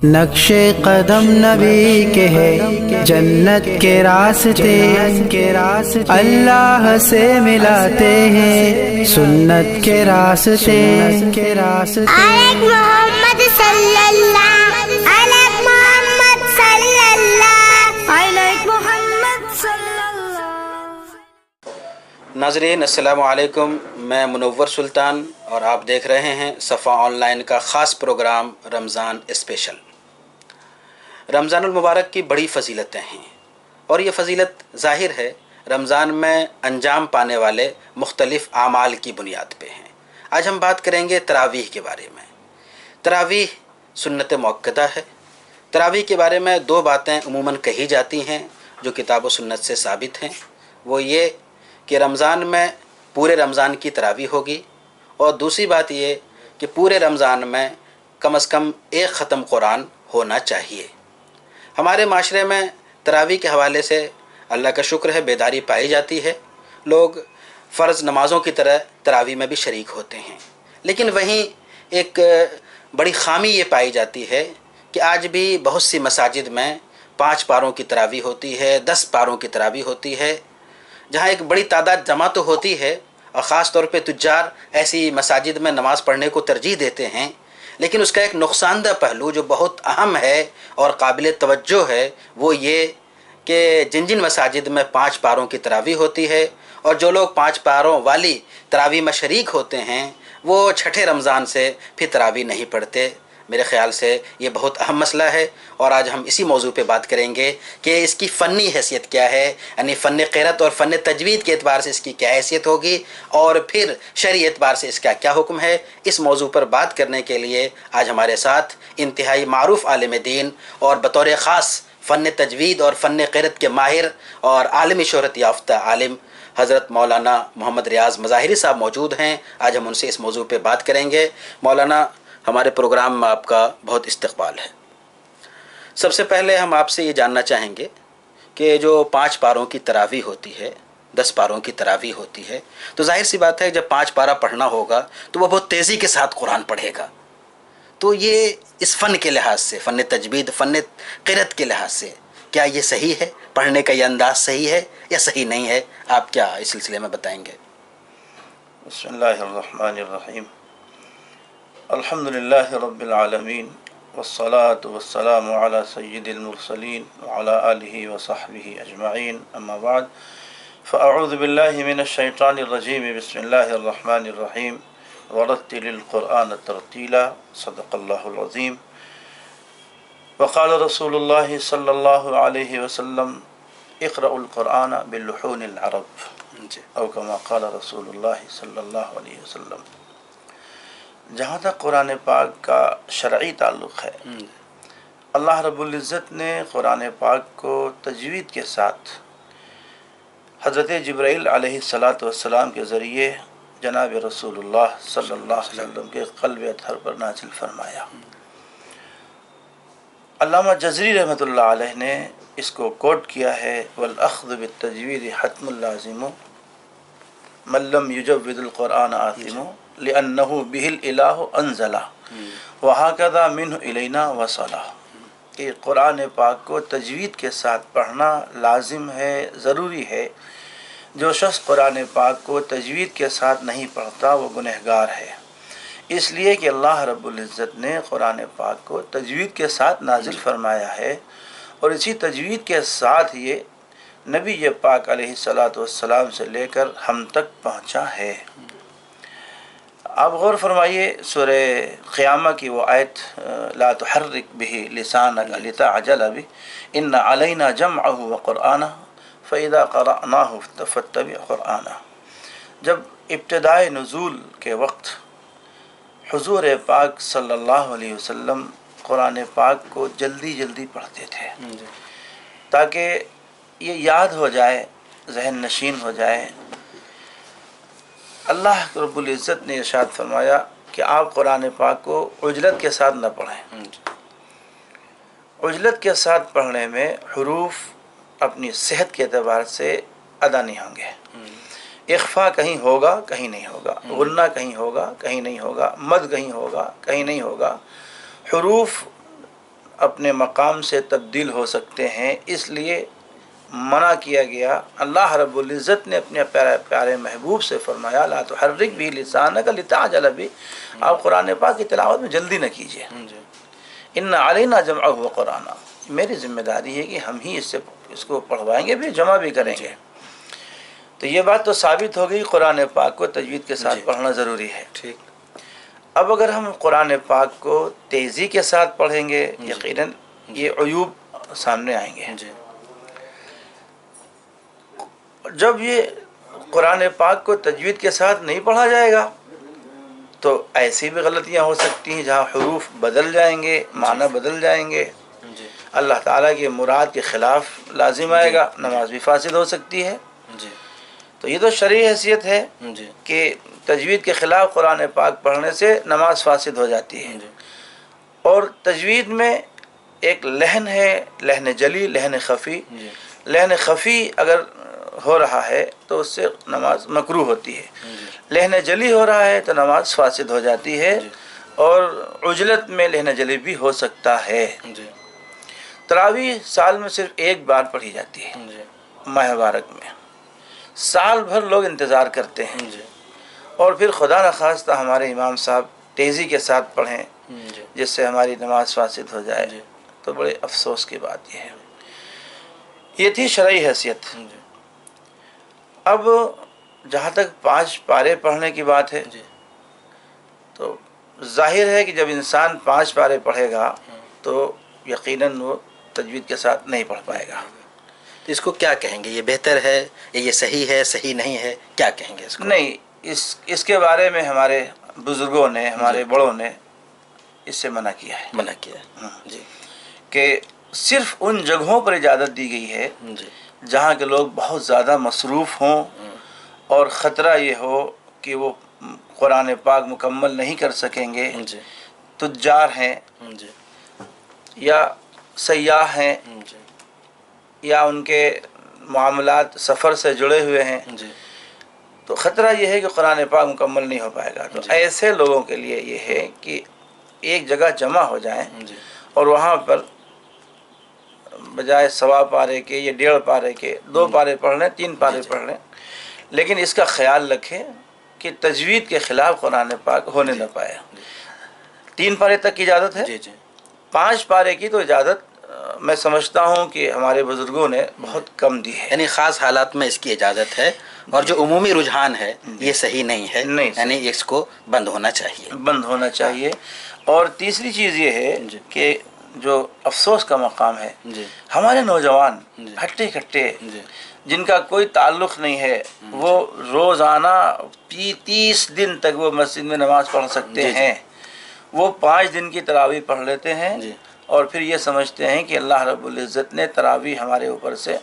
نقشے قدم نبی کے ہے جنت کے راستے، اللہ سے ملاتے ہیں سنت کے راستے۔ الگ محمد صلی اللہ، الگ محمد صلی اللہ، الگ محمد صلی اللہ۔ ناظرین السلام علیکم، میں منور سلطان اور آپ دیکھ رہے ہیں صفا آن لائن کا خاص پروگرام رمضان اسپیشل۔ رمضان المبارک کی بڑی فضیلتیں ہیں اور یہ فضیلت ظاہر ہے رمضان میں انجام پانے والے مختلف اعمال کی بنیاد پہ ہیں۔ آج ہم بات کریں گے تراویح کے بارے میں۔ تراویح سنت مؤکدہ ہے۔ تراویح کے بارے میں دو باتیں عموماً کہی جاتی ہیں جو کتاب و سنت سے ثابت ہیں، وہ یہ کہ رمضان میں پورے رمضان کی تراویح ہوگی، اور دوسری بات یہ کہ پورے رمضان میں کم از کم ایک ختم قرآن ہونا چاہیے۔ ہمارے معاشرے میں تراویح کے حوالے سے اللہ کا شکر ہے بیداری پائی جاتی ہے، لوگ فرض نمازوں کی طرح تراویح میں بھی شریک ہوتے ہیں، لیکن وہیں ایک بڑی خامی یہ پائی جاتی ہے کہ آج بھی بہت سی مساجد میں 5 پاروں کی تراویح ہوتی ہے، 10 پاروں کی تراویح ہوتی ہے، جہاں ایک بڑی تعداد جمع تو ہوتی ہے اور خاص طور پہ تجار ایسی مساجد میں نماز پڑھنے کو ترجیح دیتے ہیں، لیکن اس کا ایک نقصان دہ پہلو جو بہت اہم ہے اور قابل توجہ ہے وہ یہ کہ جن مساجد میں 5 پاروں کی تراویح ہوتی ہے اور جو لوگ 5 پاروں والی تراویح میں شریک ہوتے ہیں وہ چھٹے رمضان سے پھر تراویح نہیں پڑھتے۔ میرے خیال سے یہ بہت اہم مسئلہ ہے اور آج ہم اسی موضوع پہ بات کریں گے کہ اس کی فنی حیثیت کیا ہے، یعنی فن قرأت اور فن تجوید کے اعتبار سے اس کی کیا حیثیت ہوگی اور پھر شرعی اعتبار سے اس کا کیا حکم ہے۔ اس موضوع پر بات کرنے کے لیے آج ہمارے ساتھ انتہائی معروف عالم دین اور بطور خاص فن تجوید اور فن قرأت کے ماہر اور عالمی شہرت یافتہ عالم حضرت مولانا محمد ریاض مظاہری صاحب موجود ہیں۔ آج ہم ان سے اس موضوع پہ بات کریں گے۔ مولانا، ہمارے پروگرام میں آپ کا بہت استقبال ہے۔ سب سے پہلے ہم آپ سے یہ جاننا چاہیں گے کہ جو 5 پاروں کی تراویح ہوتی ہے، 10 پاروں کی تراویح ہوتی ہے، تو ظاہر سی بات ہے جب 5 پارہ پڑھنا ہوگا تو وہ بہت تیزی کے ساتھ قرآن پڑھے گا، تو یہ اس فن کے لحاظ سے، فن تجوید، فن قرأت کے لحاظ سے کیا یہ صحیح ہے؟ پڑھنے کا یہ انداز صحیح ہے یا صحیح نہیں ہے؟ آپ کیا اس سلسلے میں بتائیں گے؟ بسم اللہ الرحمن الرحیم، الحمد للہ رب العالمین، والصلاة والسلام علی سید المرسلین وعلی آلہ وصحبہ اجمعین، اما بعد فاعوذ باللہ من الشیطان الرجیم، بسم اللہ الرحمن الرحیم، ورتل القرآن ترتیلا، صدق اللہ العظیم۔ وقال رسول اللہ صلی اللہ علیہ وسلم، اقرأوا القرآن باللحون العرب، او کما قال رسول اللہ صلی اللہ علیہ وسلم۔ جہاں تک قرآن پاک کا شرعی تعلق ہے، اللہ رب العزت نے قرآن پاک کو تجوید کے ساتھ حضرت جبرائیل علیہ السلام کے ذریعے جناب رسول اللہ صلی اللہ علیہ وسلم کے قلب اطہر پر نازل فرمایا۔ علامہ جزری رحمۃ اللہ علیہ نے اس کو کوٹ کیا ہے، والأخذ بالتجوید حتم اللازم من لم یجود القرآن آثم لأنہ بہ الالہ انزلہ وہکذا منہ الینا وصلہ، کہ قرآن پاک کو تجوید کے ساتھ پڑھنا لازم ہے، ضروری ہے۔ جو شخص قرآن پاک کو تجوید کے ساتھ نہیں پڑھتا وہ گنہگار ہے، اس لیے کہ اللہ رب العزت نے قرآن پاک کو تجوید کے ساتھ نازل فرمایا ہے، اور اسی تجوید کے ساتھ یہ نبی پاک علیہ السلام سے لے کر ہم تک پہنچا ہے۔ آپ غور فرمائیے سورہ قیامہ کی وہ آیت، لا تحرک بہ لسانک لتعجل بہ ان علینا جمعہ وقرآنہ فاذا قرأناہ فاتبع قرآنہ۔ جب ابتدائے نزول کے وقت حضور پاک صلی اللہ علیہ وسلم قرآن پاک کو جلدی جلدی پڑھتے تھے تاکہ یہ یاد ہو جائے، ذہن نشین ہو جائے۔ اللہ رب العزت نے ارشاد فرمایا کہ آپ قرآن پاک کو عجلت کے ساتھ نہ پڑھیں۔ عجلت کے ساتھ پڑھنے میں حروف اپنی صحت کے اعتبار سے ادا نہیں ہوں گے، اخفا کہیں ہوگا کہیں نہیں ہوگا، غنہ کہیں ہوگا کہیں نہیں ہوگا، مد کہیں ہوگا کہیں نہیں ہوگا۔ حروف اپنے مقام سے تبدیل ہو سکتے ہیں، اس لیے منع کیا گیا۔ اللہ رب العزت نے اپنے پیارے محبوب سے فرمایا لا تحرک بھی لسانک لتعجل بھی، آپ قرآن پاک کی تلاوت میں جلدی نہ کیجیے۔ ان علینا جمعہ و قرآنہ، میری ذمہ داری ہے کہ ہم ہی اس کو پڑھوائیں گے بھی، جمع بھی کریں گے۔ تو یہ بات تو ثابت ہو گئی قرآن پاک کو تجوید کے ساتھ پڑھنا ضروری ہے۔ ٹھیک۔ اب اگر ہم قرآن پاک کو تیزی کے ساتھ پڑھیں گے یقیناً یہ عیوب سامنے آئیں گے۔ جب یہ قرآن پاک کو تجوید کے ساتھ نہیں پڑھا جائے گا تو ایسی بھی غلطیاں ہو سکتی ہیں جہاں حروف بدل جائیں گے، معنی بدل جائیں گے، اللہ تعالیٰ کے مراد کے خلاف لازم آئے گا، نماز بھی فاسد ہو سکتی ہے۔ تو یہ تو شرعی حیثیت ہے کہ تجوید کے خلاف قرآن پاک پڑھنے سے نماز فاسد ہو جاتی ہے۔ اور تجوید میں ایک لحن ہے، لحن جلی، لحن خفی۔ لحن خفی اگر ہو رہا ہے تو اس سے نماز مکروہ ہوتی ہے، لحن جلی ہو رہا ہے تو نماز فاسد ہو جاتی ہے، اور عجلت میں لحن جلی بھی ہو سکتا ہے۔ تراویح سال میں صرف ایک بار پڑھی جاتی ہے ماہ مبارک میں، سال بھر لوگ انتظار کرتے ہیں، اور پھر خدا نخواستہ ہمارے امام صاحب تیزی کے ساتھ پڑھیں جس سے ہماری نماز فاسد ہو جائے تو بڑے افسوس کی بات یہ ہے۔ یہ تھی شرعی حیثیت۔ اب جہاں تک 5 پارے پڑھنے کی بات ہے تو ظاہر ہے کہ جب انسان 5 پارے پڑھے گا تو یقیناً وہ تجوید کے ساتھ نہیں پڑھ پائے گا۔ تو اس کو کیا کہیں گے؟ یہ بہتر ہے یا یہ صحیح ہے، صحیح نہیں ہے، کیا کہیں گے اس کو؟ نہیں، اس کے بارے میں ہمارے بزرگوں نے، ہمارے بڑوں نے اس سے منع کیا ہے، منع کیا ہے جی، کہ صرف ان جگہوں پر اجازت دی گئی ہے جہاں کے لوگ بہت زیادہ مصروف ہوں اور خطرہ یہ ہو کہ وہ قرآن پاک مکمل نہیں کر سکیں گے، تجار ہیں یا سیاح ہیں یا ان کے معاملات سفر سے جڑے ہوئے ہیں، تو خطرہ یہ ہے کہ قرآن پاک مکمل نہیں ہو پائے گا۔ تو ایسے لوگوں کے لیے یہ ہے کہ ایک جگہ جمع ہو جائیں اور وہاں پر بجائے 1.25 پارے کے یا 1.5 پارے کے 2 پارے پڑھ لیں، 3 پارے پڑھ لیں، لیکن اس کا خیال رکھیں کہ تجوید کے خلاف قرآن پاک ہونے نہ پائے۔ 3 پارے تک کی اجازت ہے، 5 پارے کی تو اجازت میں سمجھتا ہوں کہ ہمارے بزرگوں نے بہت کم دی ہے، یعنی خاص حالات میں اس کی اجازت ہے، اور جو عمومی رجحان ہے یہ صحیح نہیں ہے، یعنی اس کو بند ہونا چاہیے، بند ہونا چاہیے۔ اور تیسری چیز یہ ہے کہ جو افسوس کا مقام ہے، ہمارے نوجوان ہٹے کٹے جن کا کوئی تعلق نہیں ہے، وہ روزانہ 30 دن تک وہ مسجد میں نماز پڑھ سکتے ہیں، وہ 5 دن کی تراویح پڑھ لیتے ہیں اور پھر یہ سمجھتے ہیں کہ اللہ رب العزت نے تراویح ہمارے اوپر سے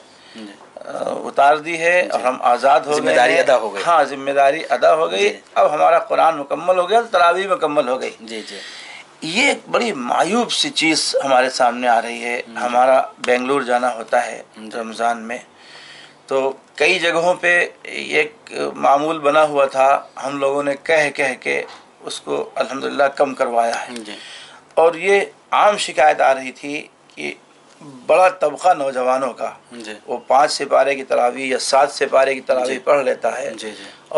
اتار دی ہے اور ہم آزاد ہو گئے، ذمہ داری ادا ہو گئی۔ ہاں، ذمہ داری ادا ہو گئی، اب ہمارا قرآن مکمل ہو گیا، تراویح مکمل ہو گئی۔ یہ ایک بڑی معیوب سی چیز ہمارے سامنے آ رہی ہے۔ ہمارا بنگلور جانا ہوتا ہے رمضان میں، تو کئی جگہوں پہ ایک معمول بنا ہوا تھا، ہم لوگوں نے کہہ کے اس کو الحمدللہ کم کروایا ہے۔ اور یہ عام شکایت آ رہی تھی کہ بڑا طبقہ نوجوانوں کا وہ 5 سپارے کی تراویح یا 7 سپارے کی تراویح پڑھ لیتا ہے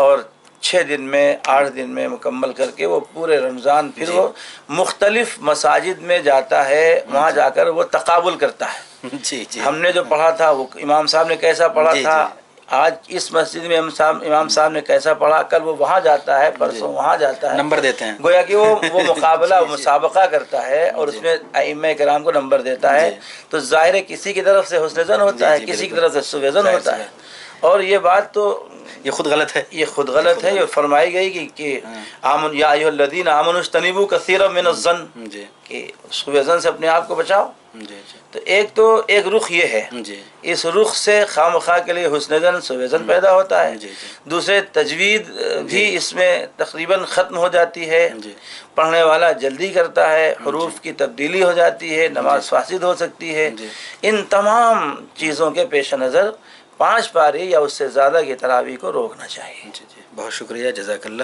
اور 6 دن میں 8 دن میں مکمل کر کے وہ پورے رمضان پھر وہ مختلف مساجد میں جاتا ہے، وہاں جا کر وہ تقابل کرتا ہے۔ ہم نے جو پڑھا تھا وہ امام صاحب نے کیسا پڑھا تھا، آج اس مسجد میں امام صاحب نے کیسا پڑھا، کل وہ وہاں جاتا ہے، پرسوں وہاں جاتا ہے، نمبر دیتے ہیں، گویا کہ وہ مقابلہ مسابقہ کرتا ہے اور اس میں ائمہ کرام کو نمبر دیتا ہے۔ تو ظاہر ہے کسی کی طرف سے حسن ظن ہوتا ہے، کسی کی طرف سے سوء ظن ہوتا ہے، اور یہ بات تو یہ خود غلط ہے، یہ خود غلط ہے۔ یہ فرمائی گئی کہ آمن یا ایھا الذین آمنوا اجتنبوا کثیرا من الظن، کہ سوء ظن سے اپنے آپ کو بچاؤ۔ تو ایک رخ یہ ہے، اس رخ سے خواہ مخواہ کے لیے حسن ظن سوء ظن پیدا ہوتا ہے۔ دوسرے تجوید بھی اس میں تقریباً ختم ہو جاتی ہے، پڑھنے والا جلدی کرتا ہے، حروف کی تبدیلی ہو جاتی ہے، نماز فاسد ہو سکتی ہے۔ ان تمام چیزوں کے پیش نظر 5 پارے یا اس سے زیادہ کی تراویح کو روکنا چاہیے۔ بہت شکریہ، جزاک اللہ۔